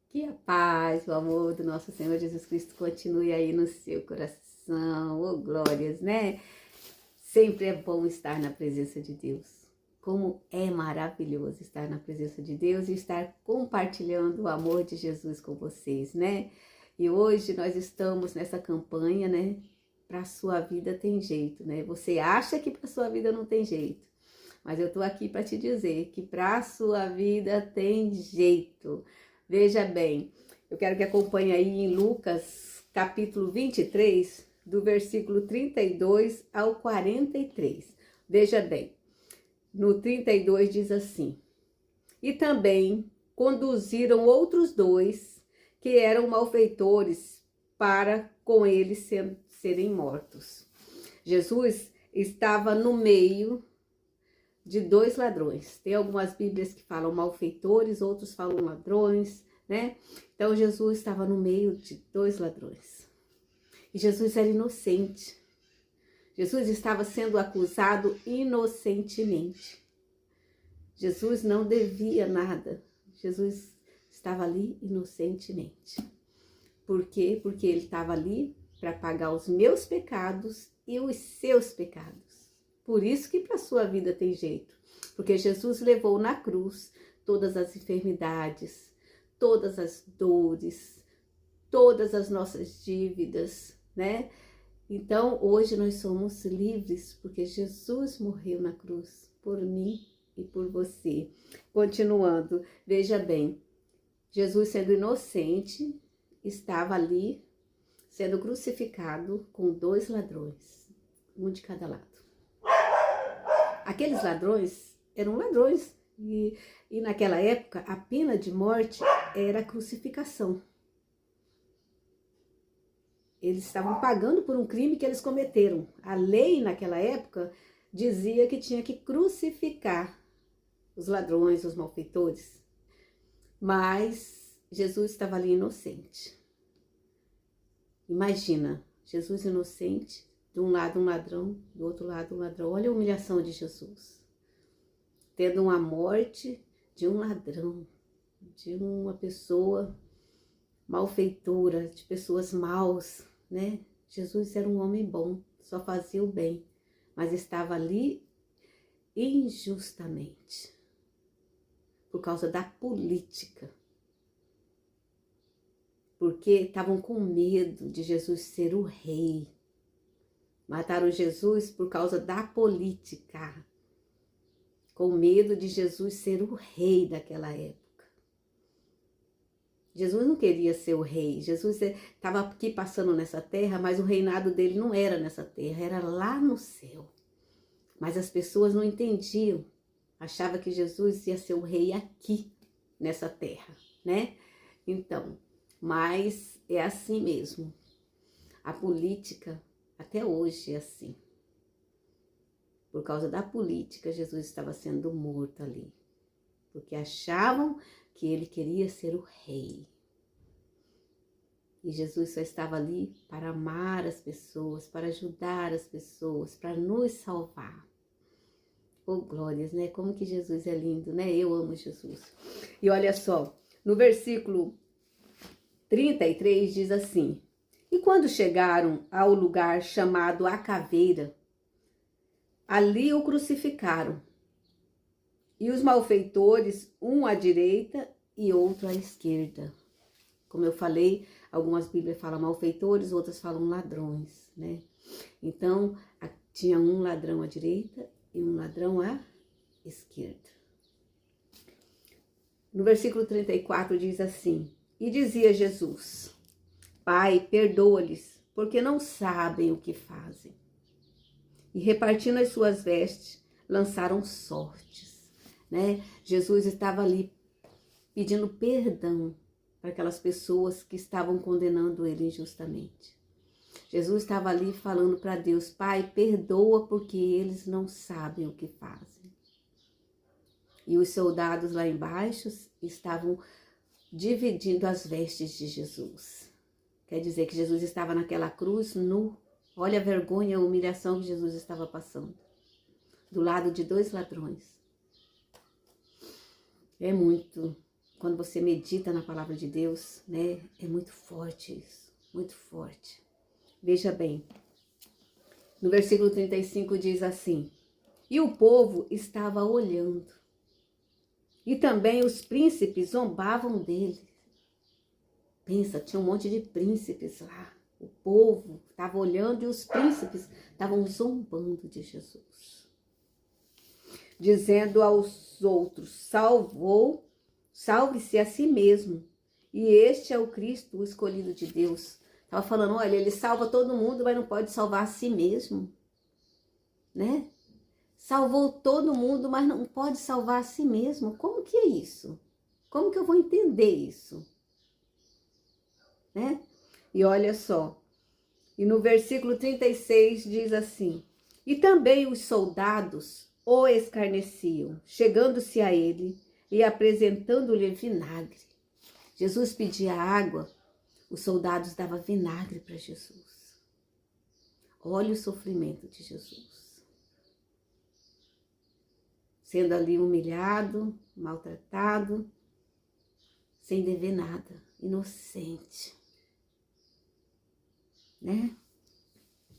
Que a paz, o amor do nosso Senhor Jesus Cristo continue aí no seu coração. Oh, glórias, né? Sempre é bom estar na presença de Deus. Como é maravilhoso estar na presença de Deus e estar compartilhando o amor de Jesus com vocês, né? E hoje nós estamos nessa campanha, né? Para a sua vida tem jeito, né? Você acha que para a sua vida não tem jeito, mas eu tô aqui para te dizer que para a sua vida tem jeito. Veja bem, eu quero que acompanhe aí em Lucas, capítulo 23, do versículo 32 ao 43. Veja bem, no 32 diz assim: E também conduziram outros dois que eram malfeitores para com eles serem mortos. Jesus estava no meio de dois ladrões. Tem algumas bíblias que falam malfeitores, outros falam ladrões, né? Então Jesus estava no meio de dois ladrões. E Jesus era inocente. Jesus estava sendo acusado inocentemente. Jesus não devia nada. Jesus estava ali inocentemente. Por quê? Porque ele estava ali para pagar os meus pecados e os seus pecados. Por isso que para a sua vida tem jeito. Porque Jesus levou na cruz todas as enfermidades, todas as dores, todas as nossas dívidas, né? Então, hoje nós somos livres porque Jesus morreu na cruz por mim e por você. Continuando, veja bem, Jesus sendo inocente, estava ali sendo crucificado com dois ladrões, um de cada lado. Aqueles ladrões eram ladrões e naquela época a pena de morte era a crucificação. Eles estavam pagando por um crime que eles cometeram. A lei naquela época dizia que tinha que crucificar os ladrões, os malfeitores. Mas Jesus estava ali inocente. Imagina, Jesus inocente, de um lado um ladrão, do outro lado um ladrão. Olha a humilhação de Jesus. Tendo uma morte de um ladrão, de uma pessoa malfeitora, de pessoas maus, né? Jesus era um homem bom, só fazia o bem, mas estava ali injustamente, por causa da política. Porque estavam com medo de Jesus ser o rei. Mataram Jesus por causa da política, com medo de Jesus ser o rei daquela época. Jesus não queria ser o rei, Jesus estava aqui passando nessa terra, mas o reinado dele não era nessa terra, era lá no céu. Mas as pessoas não entendiam, achavam que Jesus ia ser o rei aqui, nessa terra, né? Então, mas é assim mesmo. A política até hoje é assim. Por causa da política, Jesus estava sendo morto ali. Porque achavam que ele queria ser o rei. E Jesus só estava ali para amar as pessoas, para ajudar as pessoas, para nos salvar. Oh, glórias, né? Como que Jesus é lindo, né? Eu amo Jesus. E olha só, no versículo 33 diz assim: E quando chegaram ao lugar chamado A Caveira, ali o crucificaram. E os malfeitores, um à direita e outro à esquerda. Como eu falei, algumas bíblias falam malfeitores, outras falam ladrões, né? Então, tinha um ladrão à direita e um ladrão à esquerda. No versículo 34 diz assim: E dizia Jesus: Pai, perdoa-lhes, porque não sabem o que fazem. E repartindo as suas vestes, lançaram sortes, né? Jesus estava ali pedindo perdão para aquelas pessoas que estavam condenando ele injustamente. Jesus estava ali falando para Deus: Pai, perdoa porque eles não sabem o que fazem. E os soldados lá embaixo estavam dividindo as vestes de Jesus. Quer dizer que Jesus estava naquela cruz nu. Olha a vergonha, a humilhação que Jesus estava passando. Do lado de dois ladrões. É muito quando você medita na palavra de Deus, né? É muito forte isso, muito forte. Veja bem, no versículo 35 diz assim: e o povo estava olhando, e também os príncipes zombavam dele. Pensa, tinha um monte de príncipes lá. O povo estava olhando e os príncipes estavam zombando de Jesus. Dizendo aos outros: salve-se a si mesmo. E este é o Cristo, o escolhido de Deus. Estava falando, olha, ele salva todo mundo, mas não pode salvar a si mesmo. Né? Salvou todo mundo, mas não pode salvar a si mesmo. Como que é isso? Como que eu vou entender isso? Né? E olha só, e no versículo 36 diz assim: e também os soldados o escarneciam, chegando-se a ele e apresentando-lhe vinagre. Jesus pedia água, os soldados davam vinagre para Jesus. Olha o sofrimento de Jesus. Sendo ali humilhado, maltratado, sem dever nada, inocente. Né?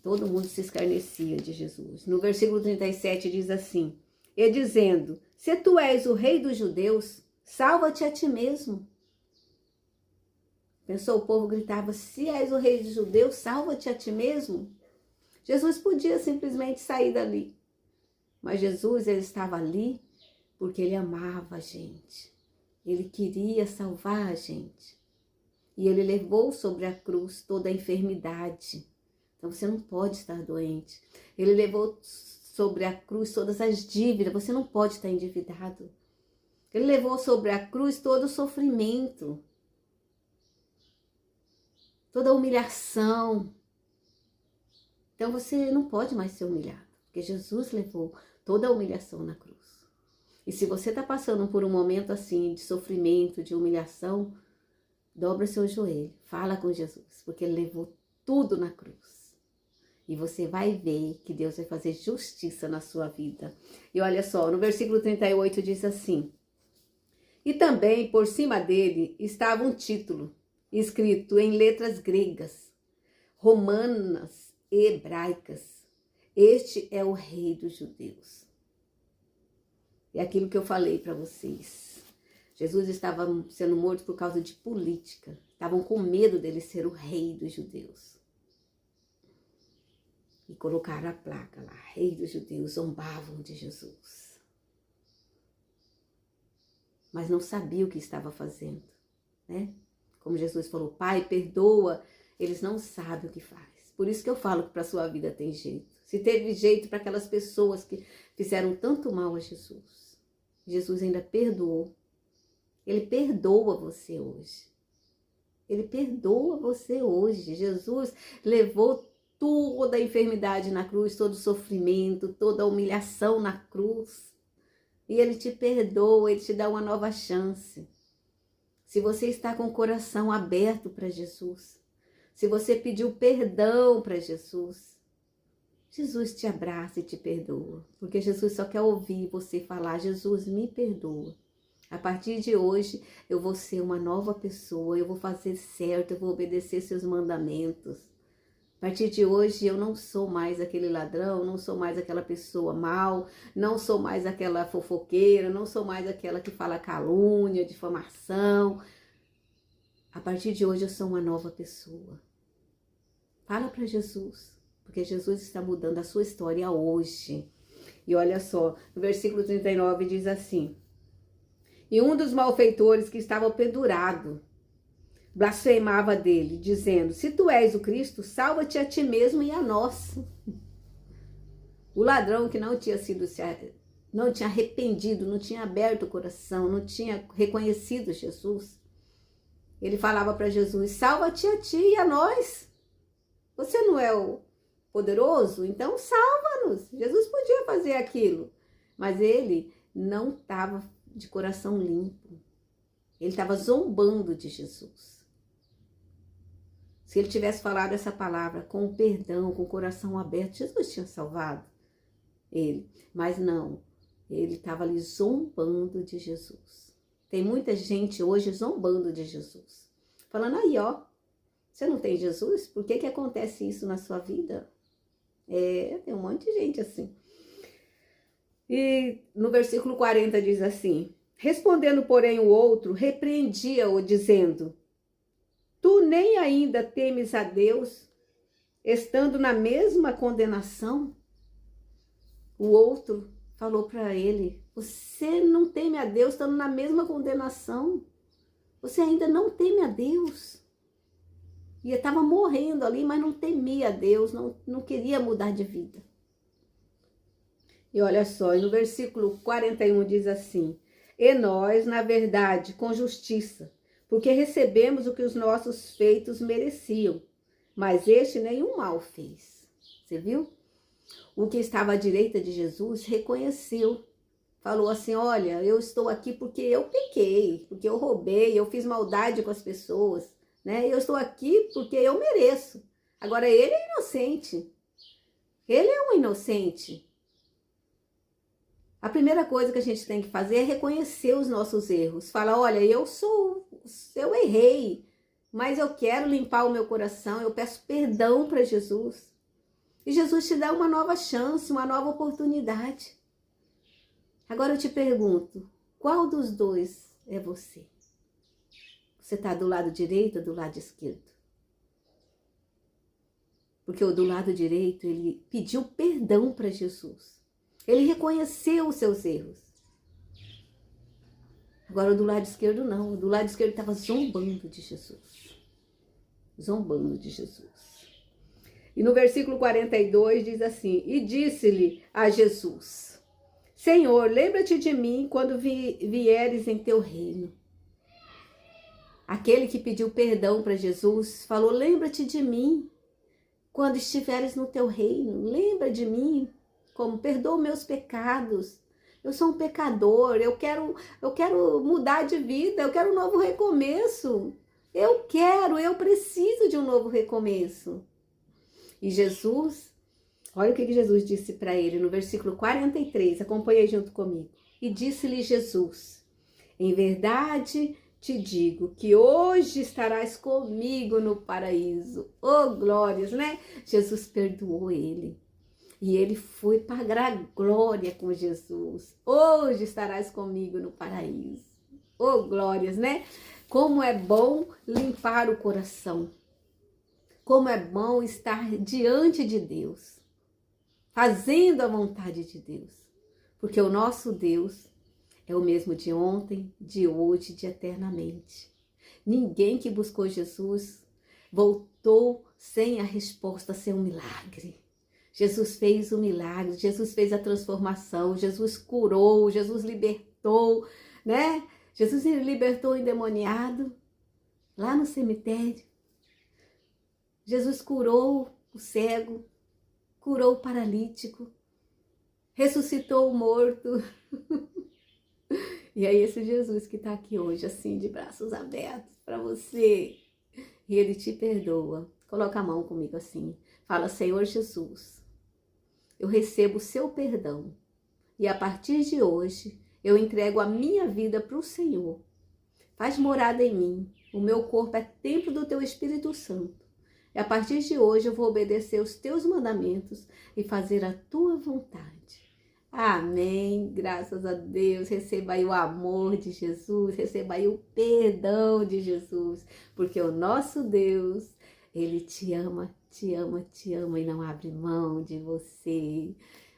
Todo mundo se escarnecia de Jesus. No versículo 37 diz assim: e dizendo: se tu és o rei dos judeus, salva-te a ti mesmo. Pensou, o povo gritava: se és o rei dos judeus, salva-te a ti mesmo. Jesus podia simplesmente sair dali. Mas Jesus, ele estava ali porque ele amava a gente. Ele queria salvar a gente. E ele levou sobre a cruz toda a enfermidade. Então você não pode estar doente. Ele levou sobre a cruz todas as dívidas. Você não pode estar endividado. Ele levou sobre a cruz todo o sofrimento. Toda a humilhação. Então você não pode mais ser humilhado. Porque Jesus levou toda a humilhação na cruz. E se você está passando por um momento assim de sofrimento, de humilhação, dobra seu joelho, fala com Jesus, porque ele levou tudo na cruz. E você vai ver que Deus vai fazer justiça na sua vida. E olha só, no versículo 38 diz assim: e também por cima dele estava um título, escrito em letras gregas, romanas e hebraicas: este é o Rei dos Judeus. É aquilo que eu falei para vocês. Jesus estava sendo morto por causa de política. Estavam com medo dele ser o rei dos judeus. E colocaram a placa lá, rei dos judeus, zombavam de Jesus. Mas não sabia o que estava fazendo, né? Como Jesus falou, Pai, perdoa, eles não sabem o que faz. Por isso que eu falo que para a sua vida tem jeito. Se teve jeito para aquelas pessoas que fizeram tanto mal a Jesus, Jesus ainda perdoou. Ele perdoa você hoje. Ele perdoa você hoje. Jesus levou toda a enfermidade na cruz, todo o sofrimento, toda a humilhação na cruz. E ele te perdoa, ele te dá uma nova chance. Se você está com o coração aberto para Jesus, se você pediu perdão para Jesus, Jesus te abraça e te perdoa. Porque Jesus só quer ouvir você falar: Jesus, me perdoa. A partir de hoje, eu vou ser uma nova pessoa, eu vou fazer certo, eu vou obedecer seus mandamentos. A partir de hoje, eu não sou mais aquele ladrão, não sou mais aquela pessoa mal, não sou mais aquela fofoqueira, não sou mais aquela que fala calúnia, difamação. A partir de hoje, eu sou uma nova pessoa. Fala para Jesus, porque Jesus está mudando a sua história hoje. E olha só, no versículo 39 diz assim: e um dos malfeitores que estava pendurado blasfemava dele, dizendo: se tu és o Cristo, salva-te a ti mesmo e a nós. O ladrão que não tinha arrependido, não tinha aberto o coração, não tinha reconhecido Jesus, ele falava para Jesus: salva-te a ti e a nós. Você não é o poderoso? Então salva-nos. Jesus podia fazer aquilo, mas ele não estava de coração limpo. Ele estava zombando de Jesus. Se ele tivesse falado essa palavra com perdão, com o coração aberto, Jesus tinha salvado ele. Mas não, ele estava ali zombando de Jesus. Tem muita gente hoje zombando de Jesus. Falando aí, ó, você não tem Jesus? Por que acontece isso na sua vida? Tem um monte de gente assim. E no versículo 40 diz assim: respondendo, porém, o outro, repreendia-o, dizendo: tu nem ainda temes a Deus, estando na mesma condenação? O outro falou para ele: você não teme a Deus, estando na mesma condenação? Você ainda não teme a Deus? E ele estava morrendo ali, mas não temia a Deus, não queria mudar de vida. E olha só, e no versículo 41 diz assim: e nós, na verdade, com justiça, porque recebemos o que os nossos feitos mereciam, mas este nenhum mal fez. Você viu? O que estava à direita de Jesus reconheceu, falou assim: olha, eu estou aqui porque eu pequei, porque eu roubei, eu fiz maldade com as pessoas, né? Eu estou aqui porque eu mereço. Agora ele é inocente. Ele é um inocente. A primeira coisa que a gente tem que fazer é reconhecer os nossos erros. Falar: olha, eu errei, mas eu quero limpar o meu coração, eu peço perdão para Jesus. E Jesus te dá uma nova chance, uma nova oportunidade. Agora eu te pergunto, qual dos dois é você? Você está do lado direito ou do lado esquerdo? Porque o do lado direito, ele pediu perdão para Jesus. Ele reconheceu os seus erros. Agora o do lado esquerdo não. O do lado esquerdo estava zombando de Jesus. Zombando de Jesus. E no versículo 42 diz assim: e disse-lhe a Jesus: Senhor, lembra-te de mim quando vieres em teu reino. Aquele que pediu perdão para Jesus falou: lembra-te de mim quando estiveres no teu reino. Lembra de mim, como perdoa meus pecados. Eu sou um pecador, eu quero mudar de vida, eu quero um novo recomeço. Eu preciso de um novo recomeço. E Jesus, olha o que Jesus disse para ele no versículo 43, acompanha junto comigo. E disse-lhe Jesus: em verdade te digo que hoje estarás comigo no paraíso. Oh, glórias, né? Jesus perdoou ele. E ele foi para a glória com Jesus. Hoje estarás comigo no paraíso. Oh, glórias, né? Como é bom limpar o coração. Como é bom estar diante de Deus, fazendo a vontade de Deus. Porque o nosso Deus é o mesmo de ontem, de hoje, de eternamente. Ninguém que buscou Jesus voltou sem a resposta, sem um milagre. Jesus fez o milagre, Jesus fez a transformação, Jesus curou, Jesus libertou, né? Jesus libertou o endemoniado lá no cemitério. Jesus curou o cego, curou o paralítico, ressuscitou o morto. E é esse Jesus que está aqui hoje, assim, de braços abertos para você. E ele te perdoa. Coloca a mão comigo assim. Fala: Senhor Jesus, eu recebo o seu perdão. E a partir de hoje, eu entrego a minha vida para o Senhor. Faz morada em mim. O meu corpo é templo do teu Espírito Santo. E a partir de hoje eu vou obedecer os teus mandamentos e fazer a tua vontade. Amém. Graças a Deus. Receba aí o amor de Jesus. Receba aí o perdão de Jesus. Porque o nosso Deus, ele te ama, te ama, te ama e não abre mão de você.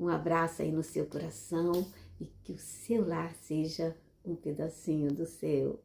Um abraço aí no seu coração e que o seu lar seja um pedacinho do céu.